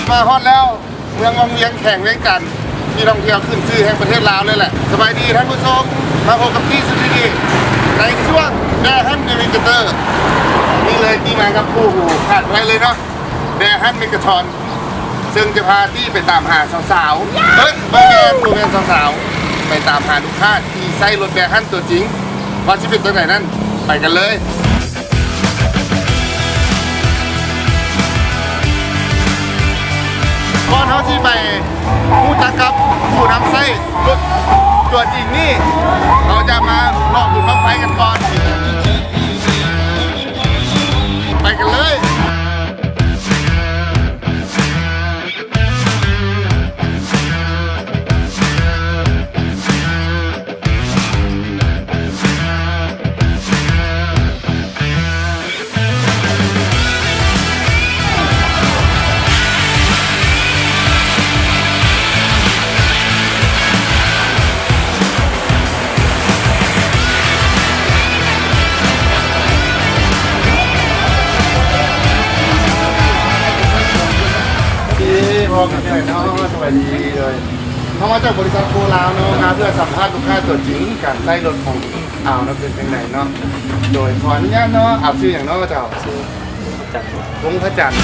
มาฮอดแล้วเมืองวังเวียงแข่งเวียงจันทร์ที่ท่องเที่ยวขึ้นชื่อแห่งประเทศลาวเลยแหละสบายดีท่านผู้ชมมาพบกับพี่สุดดีในช่วงแดฮันเนวิเกเตอร์นี่เลยที่มากับคู่หูขาดไว้เลยเนาะแดฮันเมกาทอนซึ่งจะพาที่ไปตามหาสาวๆเฮ้ยโมเมนสาวๆไปตามหาลูกค้าที่ใช้รถแดฮันตัวจริงว่าจะเป็นตัวไหนนั่นไปกันเลยก่อนเขาที่ไปผู้จักกับผู้นำไส้รถตัวจริงนี่เราจะมาลองดูรถไฟกันก่อนไปกันเลยพอกันเลยเนาะสวัสดีเลยเขามาจากบริษัทโคลาวเนาะมาเพื่อสัมภาษณ์ลูกค้าตัวจริงการไล่รถของอ่าวนะเป็นยังไงเนาะโดยขออนุญาตเนาะอ่าวชื่ออย่างเนาะเจ้าชื่อวงพระจันทร์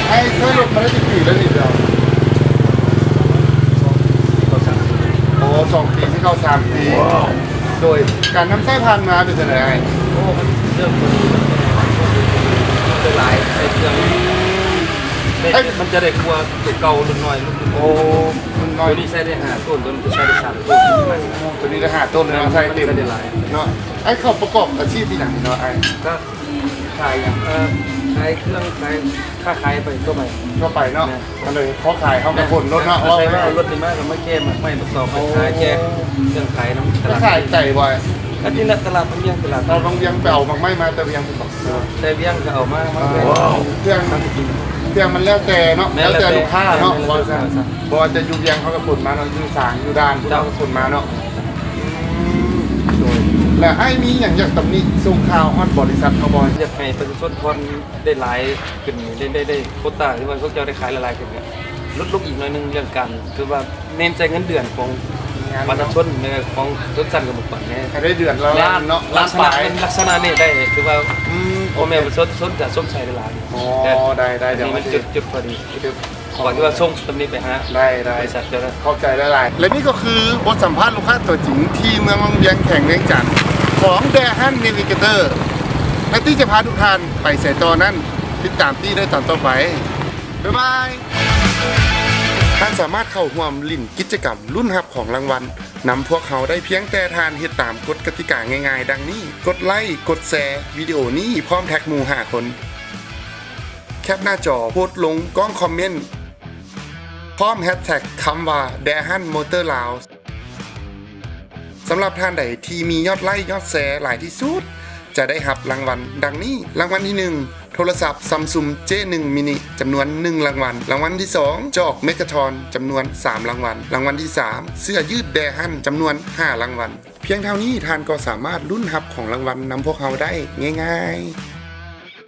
ให้ช่วยรถมาได้กี่ปีแล้วนี่เจ้าโอ้2 ปีที่เข้า3 ปีโดยการนำไส้พันธุ์มาเป็นยังไงโอ้มันเริ่มเป็นหลายใส่เครื่องมันจะได้กลัวตัวเก่ารุ่นน้อยรุ่นโอ้มันน้อยตัวนี้ใช้ได้5 ต้นตัวนี้ใช้ได้3 ต้นตัวนี้ได้5 ต้นเลยเนาะใช่เต็มได้หลายเนาะไอ้เขาประกอบอาชีพที่ไหนเนาะไอ้ก็ขายอย่างขายเครื่องขายค่าขายไปทั่วไปเนาะมันเลยเขาขายเขากระคนรถเนาะเอาไปเอารถนี่มาก็ไม่แก้ไม่ประกอบขายแก้เครื่องขายน้ำตลาดขายไก่บ่อยอันนี้ตลาดบางเวียงตลาดเราบางเวียงไปเอาบางไม่มาแต่เวียงไปบอกแต่เวียงก็เอามาเครื่องมันแล้วแต่เนาะแล้วแต่ลูกค้าเนาะบอจะอยู่เวียงเขากระคนมาเนาะอยู่สางอยู่ด้านพวกเรากระคนมาเนาะแล้วไอ้มีอย่างอยากตำหนิส่งข่าวฮอดบริษัทเขาบอยอยากให้ประชาชนคนได้หลายขึ้นได้โควต้าที่ว่าพวกเจ้าได้ขายหลายๆขึ้นเนี่ยลดลงอีกหน่อยนึงเรื่องการคือว่าเน้นใจเงินเดือนของประชาชนในของทุกชั้นกับบุคคลเนี่ยได้เดือนละล้านเนาะลักษณะนี่ได้คือว่าพ่อแม่ประชาชนจะส้มใช้ได้หลายอ๋อได้เดี๋ยวมันจุดพอดีก่อนที่ว่าส่งตำนี้ไปฮะได้บริษัทจะเข้าใจได้หลายและนี่ก็คือบทสัมภาษณ์ลูกค้าตัวจริงที่เมืองวังเวียงแข่งเวียงจันทร์ของแดฮันเนวิเกเตอร์และที่จะพาทุกท่านไปเสยต่อนั้นติดตามที่ได้ตอนต่อไปบ๊ายบายท่านสามารถเข้าร่วมลิ้นกิจกรรมรุ่นรับของรางวัลนำพวกเขาได้เพียงแต่ทานเฮ็ดตามกฎกติกาง่ายๆดังนี้กดไลค์กดแชร์วิดีโอนี้พร้อมแท็กหมู่5 คนแคปหน้าจอโพสต์ลงก้องคอมเมนต์พร้อมแฮชแท็กคำว่า Dahan Motor Lao สำหรับท่านใดที่มียอดไลค์ยอดแชร์หลายที่สุดจะได้รับรางวัลดังนี้รางวัลที่1โทรศัพท์ Samsung J1 mini จำนวน1รางวัลรางวัลที่2จอกเมกะทอนจำนวน3รางวัลรางวัลที่3เสื้อยืดแดฮันจำนวน5รางวัลเพียงเท่านี้ท่านก็สามารถลุ้นรับของรางวัลนำพวกเขาได้ง่ายๆ